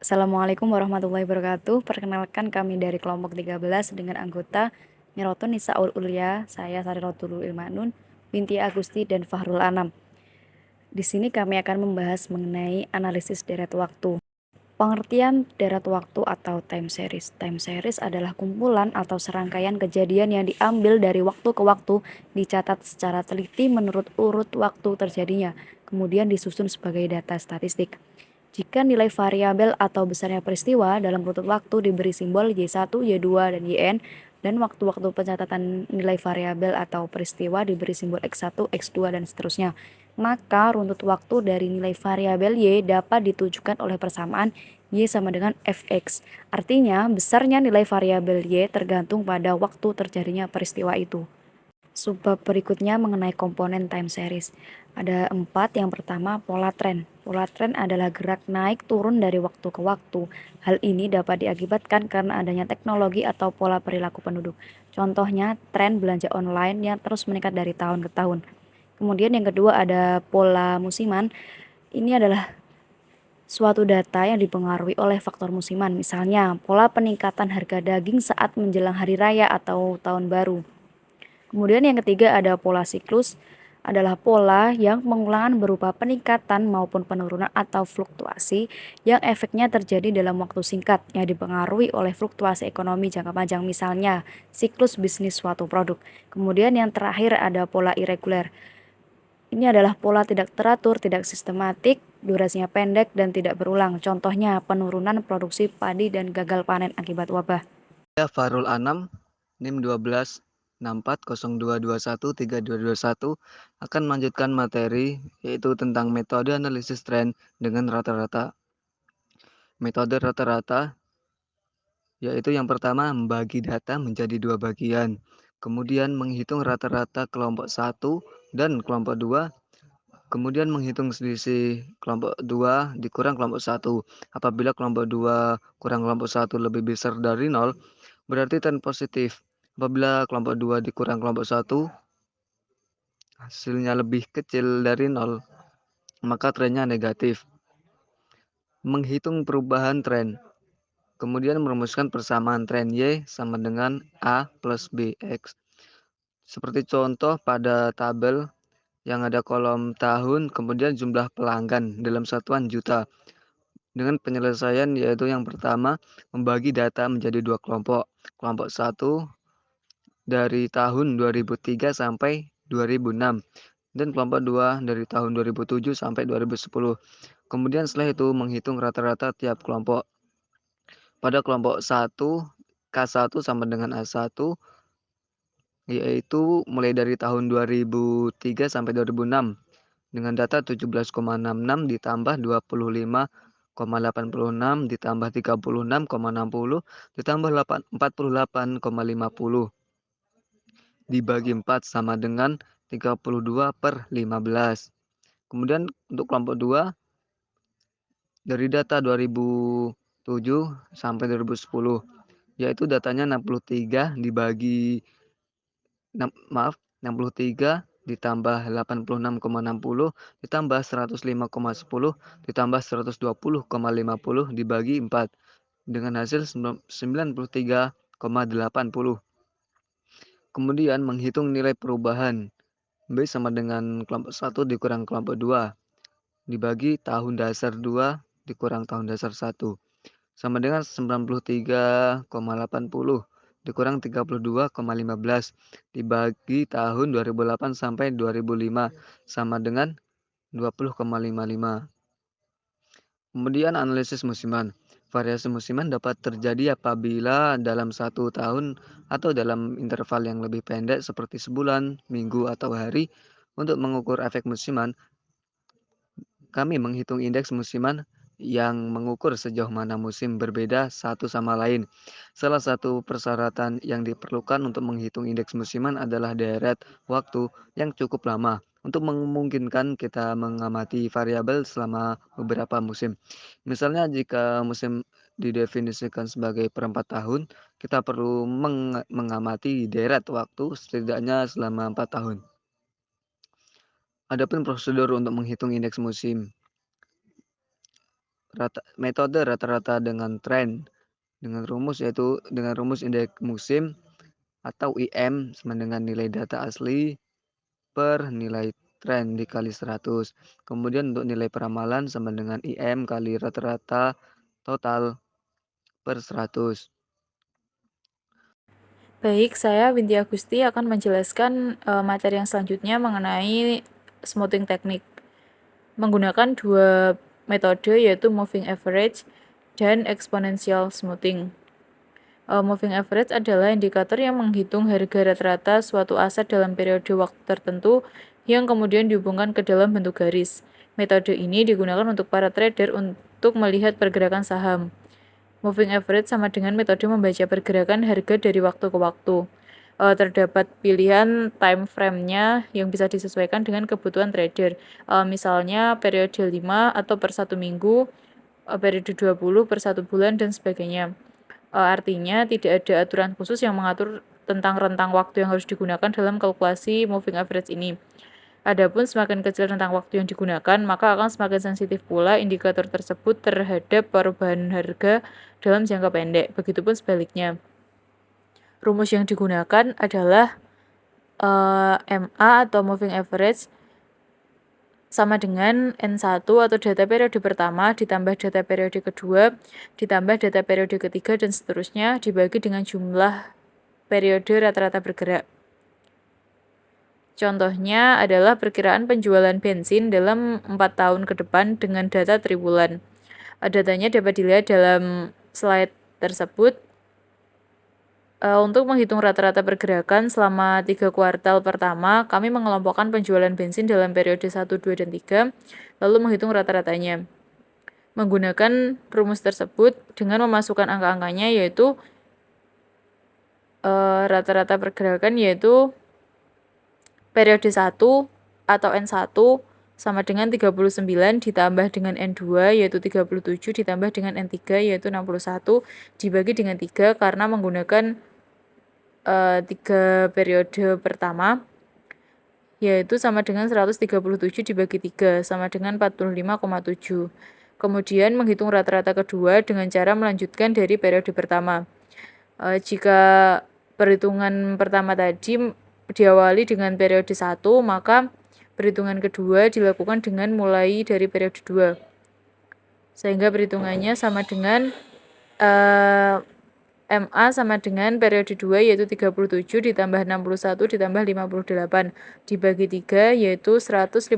Assalamualaikum warahmatullahi wabarakatuh. Perkenalkan kami dari kelompok 13 dengan anggota Mirotun Nisaul Ulia, saya Sarirotul Ilmanun, Binti Agusti, dan Fahrul Anam. Di sini kami akan membahas mengenai analisis deret waktu. Pengertian deret waktu atau time series. Time series adalah kumpulan atau serangkaian kejadian yang diambil dari waktu ke waktu, dicatat secara teliti menurut urut waktu terjadinya, kemudian disusun sebagai data statistik. Jika nilai variabel atau besarnya peristiwa dalam urut waktu diberi simbol Y1, Y2, dan Yn, dan waktu-waktu pencatatan nilai variabel atau peristiwa diberi simbol X1, X2, dan seterusnya, maka runtut waktu dari nilai variabel Y dapat ditujukan oleh persamaan Y sama dengan Fx. Artinya, besarnya nilai variabel Y tergantung pada waktu terjadinya peristiwa itu. Subbab berikutnya mengenai komponen time series. Ada 4. Yang pertama, pola tren. Pola tren adalah gerak naik turun dari waktu ke waktu. Hal ini dapat diakibatkan karena adanya teknologi atau pola perilaku penduduk. Contohnya, tren belanja online yang terus meningkat dari tahun ke tahun. Kemudian yang kedua ada pola musiman. Ini adalah suatu data yang dipengaruhi oleh faktor musiman. Misalnya, pola peningkatan harga daging saat menjelang hari raya atau tahun baru. Kemudian yang ketiga ada pola siklus, adalah pola yang pengulangan berupa peningkatan maupun penurunan atau fluktuasi yang efeknya terjadi dalam waktu singkat yang dipengaruhi oleh fluktuasi ekonomi jangka panjang, misalnya siklus bisnis suatu produk. Kemudian yang terakhir ada pola irregular. Ini adalah pola tidak teratur, tidak sistematik, durasinya pendek dan tidak berulang. Contohnya penurunan produksi padi dan gagal panen akibat wabah. Saya Farul Anam, NIM 126402213221 akan melanjutkan materi yaitu tentang metode analisis tren dengan rata-rata. Metode rata-rata yaitu yang pertama membagi data menjadi dua bagian, kemudian menghitung rata-rata kelompok 1 dan kelompok 2, kemudian menghitung selisih kelompok 2 dikurang kelompok 1. Apabila kelompok 2 kurang kelompok 1 lebih besar dari 0, berarti tren positif. Apabila kelompok 2 dikurang kelompok 1, hasilnya lebih kecil dari 0, maka trennya negatif. Menghitung perubahan tren. Kemudian merumuskan persamaan tren Y sama dengan A plus BX. Seperti contoh pada tabel yang ada kolom tahun, kemudian jumlah pelanggan dalam satuan juta. Dengan penyelesaian yaitu yang pertama, membagi data menjadi dua kelompok. Kelompok 1 dari tahun 2003 sampai 2006 dan kelompok 2 dari tahun 2007 sampai 2010. Kemudian setelah itu menghitung rata-rata tiap kelompok. Pada kelompok 1, K1 sama dengan A1 yaitu mulai dari tahun 2003 sampai 2006 dengan data 17,66 ditambah 25,86 ditambah 36,60 ditambah 48,50 dibagi 4 sama dengan 32/15. Kemudian untuk kelompok 2 dari data 2007 sampai 2010 yaitu datanya 63 dibagi 63 ditambah 86,60 ditambah 105,10 ditambah 120,50 dibagi 4 dengan hasil 93,80. Kemudian menghitung nilai perubahan B sama dengan kelompok 1 dikurang kelompok 2 dibagi tahun dasar 2 dikurang tahun dasar 1 sama dengan 93,80 dikurang 32,15 dibagi tahun 2008 sampai 2005 sama dengan 20,55. Kemudian analisis musiman. Variasi musiman dapat terjadi apabila dalam satu tahun atau dalam interval yang lebih pendek seperti sebulan, minggu, atau hari. Untuk mengukur efek musiman, kami menghitung indeks musiman yang mengukur sejauh mana musim berbeda satu sama lain. Salah satu persyaratan yang diperlukan untuk menghitung indeks musiman adalah deret waktu yang cukup lama untuk memungkinkan kita mengamati variabel selama beberapa musim. Misalnya jika musim didefinisikan sebagai per 4 tahun, kita perlu mengamati deret waktu setidaknya selama 4 tahun. Adapun prosedur untuk menghitung indeks musim. metode rata-rata dengan tren dengan rumus indeks musim atau IM sama dengan nilai data asli per nilai tren dikali 100. Kemudian untuk nilai peramalan sama dengan IM kali rata-rata total per 100. Baik, saya Winti Agusti akan menjelaskan materi yang selanjutnya mengenai smoothing teknik. Menggunakan dua metode yaitu moving average dan exponential smoothing. Moving average adalah indikator yang menghitung harga rata-rata suatu aset dalam periode waktu tertentu yang kemudian dihubungkan ke dalam bentuk garis. Metode ini digunakan untuk para trader untuk melihat pergerakan saham. Moving average sama dengan metode membaca pergerakan harga dari waktu ke waktu. Terdapat pilihan time frame-nya yang bisa disesuaikan dengan kebutuhan trader. Misalnya periode 5 atau per 1 minggu, periode 20 per 1 bulan, dan sebagainya. Artinya tidak ada aturan khusus yang mengatur tentang rentang waktu yang harus digunakan dalam kalkulasi moving average ini. Adapun semakin kecil rentang waktu yang digunakan, maka akan semakin sensitif pula indikator tersebut terhadap perubahan harga dalam jangka pendek. Begitupun sebaliknya. Rumus yang digunakan adalah MA atau moving average sama dengan N1 atau data periode pertama ditambah data periode kedua ditambah data periode ketiga dan seterusnya dibagi dengan jumlah periode rata-rata bergerak. Contohnya adalah perkiraan penjualan bensin dalam 4 tahun ke depan dengan data triwulan. Datanya dapat dilihat dalam slide tersebut. Untuk menghitung rata-rata pergerakan selama 3 kuartal pertama, kami mengelompokkan penjualan bensin dalam periode 1, 2, dan 3, lalu menghitung rata-ratanya. Menggunakan rumus tersebut dengan memasukkan angka-angkanya yaitu rata-rata pergerakan yaitu periode 1 atau N1 sama dengan 39 ditambah dengan N2 yaitu 37 ditambah dengan N3 yaitu 61 dibagi dengan 3 karena menggunakan 3 periode pertama yaitu sama dengan 137 dibagi 3 sama dengan 45,7. Kemudian menghitung rata-rata kedua dengan cara melanjutkan dari periode pertama. Jika perhitungan pertama tadi diawali dengan periode 1, maka perhitungan kedua dilakukan dengan mulai dari periode 2. Sehingga perhitungannya sama dengan MA sama dengan periode 2 yaitu 37 ditambah 61 ditambah 58 dibagi 3 yaitu 156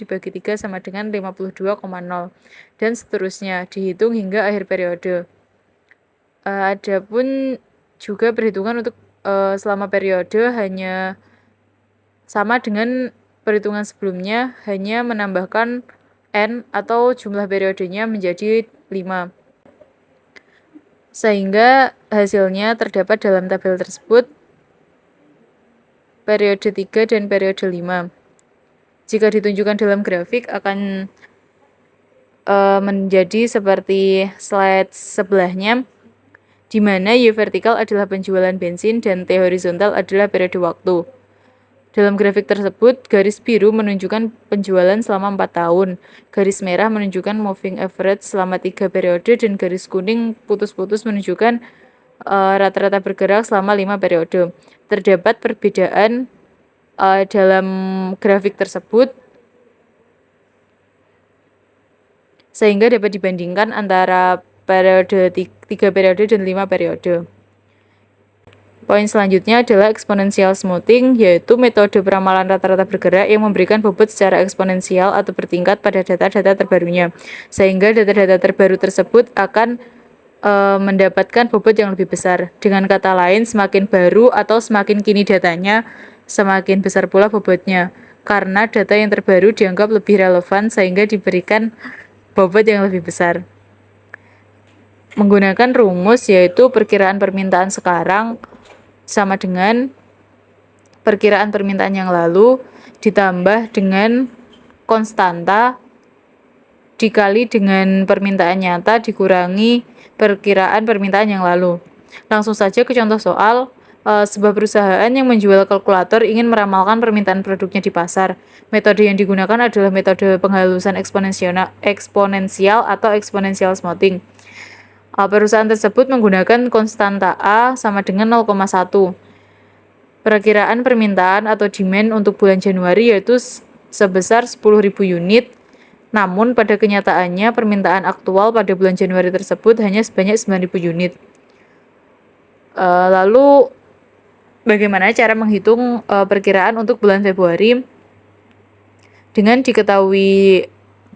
dibagi 3 sama dengan 52,0 dan seterusnya dihitung hingga akhir periode. Adapun juga perhitungan untuk selama periode hanya sama dengan perhitungan sebelumnya, hanya menambahkan N atau jumlah periodenya menjadi 5. Sehingga hasilnya terdapat dalam tabel tersebut periode 3 dan periode 5. Jika ditunjukkan dalam grafik akan menjadi seperti slide sebelahnya, di mana Y vertikal adalah penjualan bensin dan T horizontal adalah periode waktu. Dalam grafik tersebut, garis biru menunjukkan penjualan selama 4 tahun, garis merah menunjukkan moving average selama 3 periode, dan garis kuning putus-putus menunjukkan rata-rata bergerak selama 5 periode. Terdapat perbedaan dalam grafik tersebut, sehingga dapat dibandingkan antara periode 3 periode dan 5 periode. Poin selanjutnya adalah exponential smoothing, yaitu metode peramalan rata-rata bergerak yang memberikan bobot secara eksponensial atau bertingkat pada data-data terbarunya, sehingga data-data terbaru tersebut akan mendapatkan bobot yang lebih besar. Dengan kata lain, semakin baru atau semakin kini datanya, semakin besar pula bobotnya, karena data yang terbaru dianggap lebih relevan sehingga diberikan bobot yang lebih besar. Menggunakan rumus yaitu perkiraan permintaan sekarang sama dengan perkiraan permintaan yang lalu ditambah dengan konstanta dikali dengan permintaan nyata dikurangi perkiraan permintaan yang lalu. Langsung saja ke contoh soal. Sebuah perusahaan yang menjual kalkulator ingin meramalkan permintaan produknya di pasar. Metode yang digunakan adalah metode penghalusan eksponensial atau exponential smoothing. Perusahaan tersebut menggunakan konstanta A sama dengan 0,1. Perakiraan permintaan atau demand untuk bulan Januari yaitu sebesar 10.000 unit. Namun pada kenyataannya permintaan aktual pada bulan Januari tersebut hanya sebanyak 9.000 unit. Lalu bagaimana cara menghitung perkiraan untuk bulan Februari? Dengan diketahui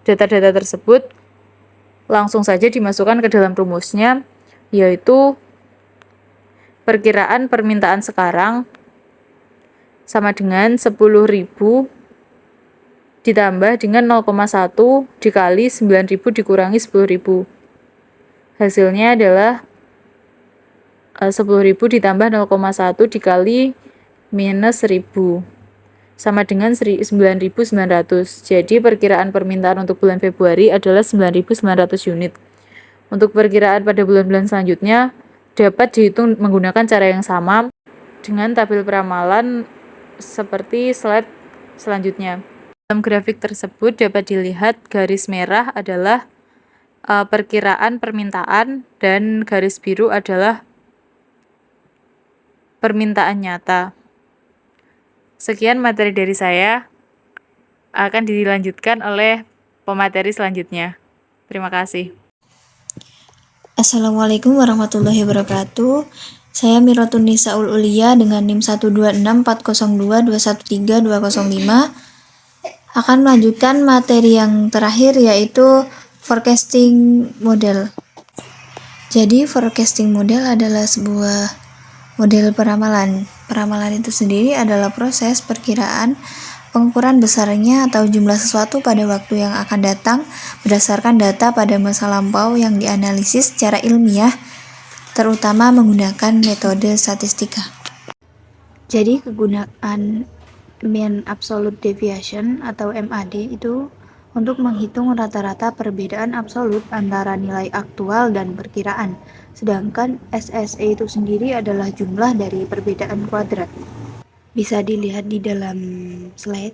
data-data tersebut, langsung saja dimasukkan ke dalam rumusnya, yaitu perkiraan permintaan sekarang sama dengan 10.000 ditambah dengan 0,1 dikali 9.000 dikurangi 10.000. Hasilnya adalah 10.000 ditambah 0,1 dikali minus 1.000 sama dengan 9.900. Jadi perkiraan permintaan untuk bulan Februari adalah 9.900 unit. Untuk perkiraan pada bulan-bulan selanjutnya dapat dihitung menggunakan cara yang sama dengan tabel peramalan seperti slide selanjutnya. Dalam grafik tersebut dapat dilihat garis merah adalah perkiraan permintaan dan garis biru adalah permintaan nyata. Sekian materi dari saya, akan dilanjutkan oleh pemateri selanjutnya. Terima kasih. Assalamualaikum warahmatullahi wabarakatuh. Saya Mirotun Nisaul Ulia dengan NIM 12640221325 akan melanjutkan materi yang terakhir yaitu forecasting model. Jadi forecasting model adalah sebuah model peramalan. Peramalan itu sendiri adalah proses perkiraan pengukuran besarnya atau jumlah sesuatu pada waktu yang akan datang berdasarkan data pada masa lampau yang dianalisis secara ilmiah, terutama menggunakan metode statistika. Jadi kegunaan mean absolute deviation atau MAD itu untuk menghitung rata-rata perbedaan absolut antara nilai aktual dan perkiraan, sedangkan SSE itu sendiri adalah jumlah dari perbedaan kuadrat. Bisa dilihat di dalam slide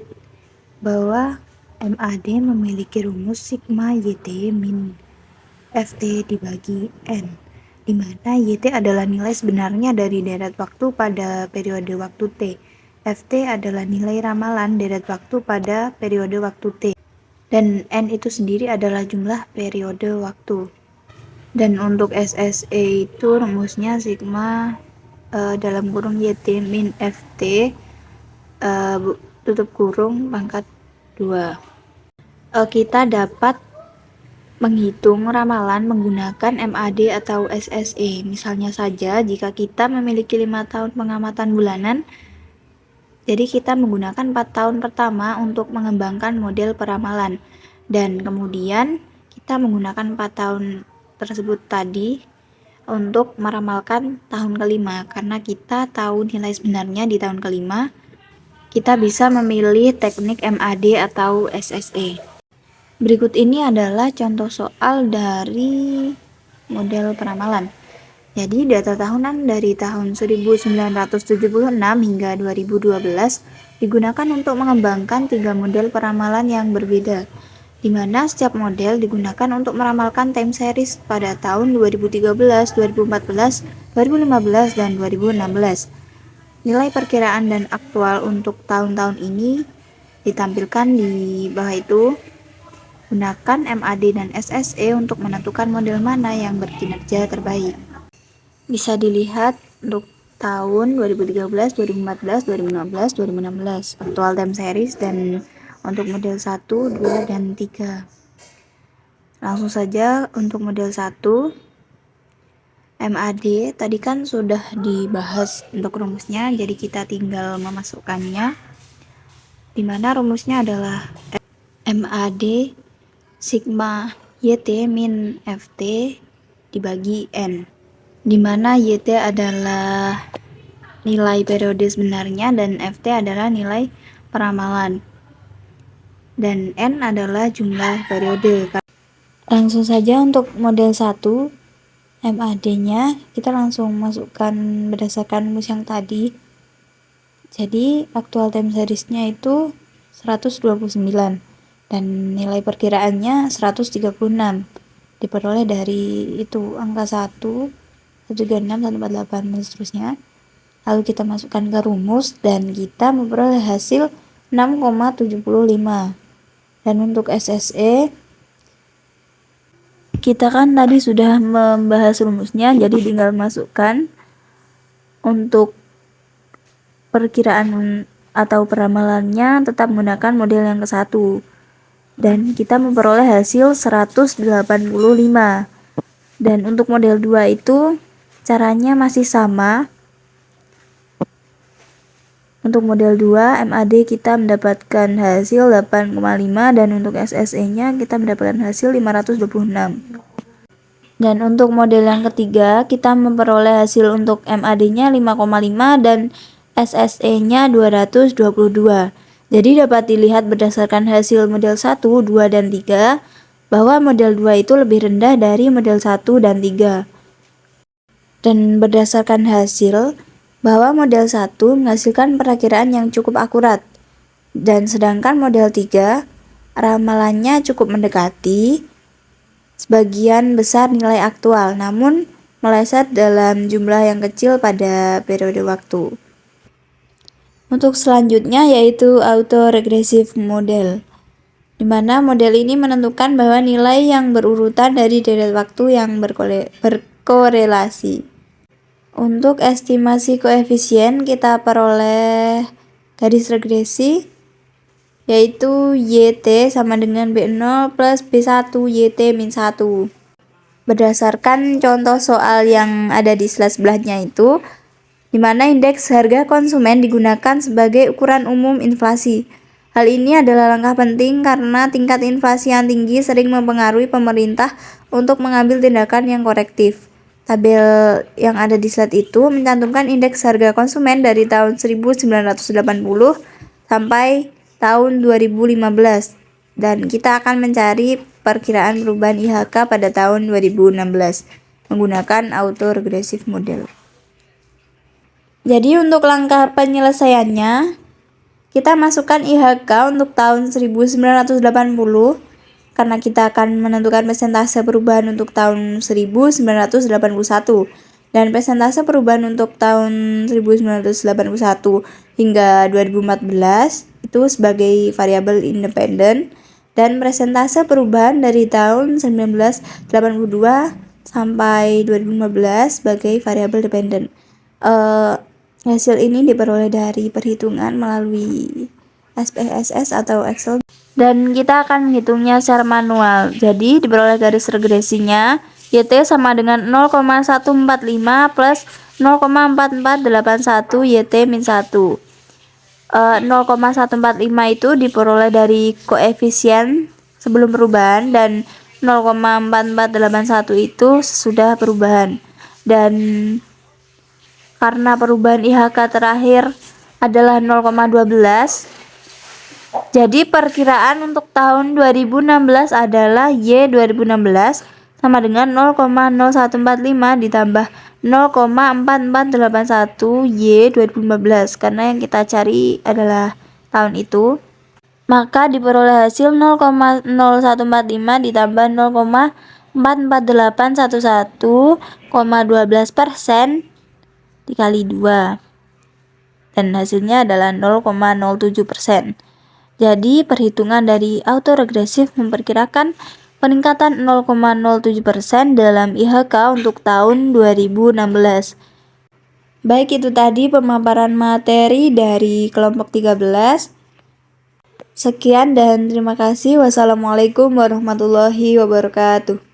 bahwa MAD memiliki rumus sigma YT min FT dibagi N, di mana YT adalah nilai sebenarnya dari deret waktu pada periode waktu T. FT adalah nilai ramalan deret waktu pada periode waktu T. Dan N itu sendiri adalah jumlah periode waktu. Dan untuk SSE itu rumusnya sigma dalam kurung YT min FT tutup kurung pangkat 2. Kita dapat menghitung ramalan menggunakan MAD atau SSE. Misalnya saja jika kita memiliki 5 tahun pengamatan bulanan, jadi kita menggunakan 4 tahun pertama untuk mengembangkan model peramalan, dan kemudian kita menggunakan 4 tahun tersebut tadi untuk meramalkan tahun kelima. Karena kita tahu nilai sebenarnya di tahun kelima, kita bisa memilih teknik MAD atau SSE. Berikut ini adalah contoh soal dari model peramalan. Jadi data tahunan dari tahun 1976 hingga 2012 digunakan untuk mengembangkan 3 model peramalan yang berbeda, di mana setiap model digunakan untuk meramalkan time series pada tahun 2013, 2014, 2015, dan 2016. Nilai perkiraan dan aktual untuk tahun-tahun ini ditampilkan di bawah itu. Gunakan MAD dan SSE untuk menentukan model mana yang berkinerja terbaik. Bisa dilihat untuk tahun 2013, 2014, 2015, 2016 aktual time series dan untuk model 1, 2, dan 3. Langsung saja untuk model 1 MAD tadi kan sudah dibahas untuk rumusnya, jadi kita tinggal memasukkannya, dimana rumusnya adalah MAD sigma YT min FT dibagi N, dimana YT adalah nilai periode sebenarnya dan FT adalah nilai peramalan, dan N adalah jumlah periode. Langsung saja untuk model 1 MAD-nya kita langsung masukkan berdasarkan rumus yang tadi. Jadi actual time series-nya itu 129 dan nilai perkiraannya 136. Diperoleh dari itu angka 1, 136, 148 dan seterusnya. Lalu kita masukkan ke rumus dan kita memperoleh hasil 6,75. Dan untuk SSE kita kan tadi sudah membahas rumusnya, jadi tinggal masukkan. Untuk perkiraan atau peramalannya tetap menggunakan model yang ke-1 dan kita memperoleh hasil 185. Dan untuk model 2 itu caranya masih sama. Untuk model 2 MAD kita mendapatkan hasil 8,5 dan untuk SSE-nya kita mendapatkan hasil 526. Dan untuk model yang ketiga kita memperoleh hasil untuk MAD-nya 5,5 dan SSE-nya 222. Jadi dapat dilihat berdasarkan hasil model 1, 2, dan 3 bahwa model 2 itu lebih rendah dari model 1 dan 3. Dan berdasarkan hasil bahwa model 1 menghasilkan perakiraan yang cukup akurat. Dan sedangkan model 3 ramalannya cukup mendekati sebagian besar nilai aktual, namun meleset dalam jumlah yang kecil pada periode waktu. Untuk selanjutnya yaitu autoregressive model, di mana model ini menentukan bahwa nilai yang berurutan dari deret waktu yang berkorelasi. Untuk estimasi koefisien kita peroleh garis regresi yaitu YT sama dengan B0 plus B1 YT min 1. Berdasarkan contoh soal yang ada di slide sebelahnya itu, di mana indeks harga konsumen digunakan sebagai ukuran umum inflasi. Hal ini adalah langkah penting karena tingkat inflasi yang tinggi sering mempengaruhi pemerintah untuk mengambil tindakan yang korektif. Tabel yang ada di slide itu mencantumkan indeks harga konsumen dari tahun 1980 sampai tahun 2015 dan kita akan mencari perkiraan perubahan IHK pada tahun 2016 menggunakan autoregressive model. Jadi untuk langkah penyelesaiannya kita masukkan IHK untuk tahun 1980 karena kita akan menentukan persentase perubahan untuk tahun 1981 dan persentase perubahan untuk tahun 1981 hingga 2014 itu sebagai variabel independen dan persentase perubahan dari tahun 1982 sampai 2015 sebagai variabel dependen. Hasil ini diperoleh dari perhitungan melalui SPSS atau Excel dan kita akan menghitungnya secara manual. Jadi diperoleh garis regresinya YT sama dengan 0,145 plus 0,4481 YT min 1. 0,145 itu diperoleh dari koefisien sebelum perubahan dan 0,4481 itu sesudah perubahan. Dan karena perubahan IHK terakhir adalah 0,12, jadi perkiraan untuk tahun 2016 adalah Y 2016 sama dengan 0,0145 ditambah 0,4481 Y 2015 karena yang kita cari adalah tahun itu. Maka diperoleh hasil 0,0145 ditambah 0,448811,12% dikali 2 dan hasilnya adalah 0,07%. Jadi perhitungan dari autoregressive memperkirakan peningkatan 0,07% dalam IHK untuk tahun 2016. Baik, itu tadi pemaparan materi dari kelompok 13. Sekian dan terima kasih. Wassalamualaikum warahmatullahi wabarakatuh.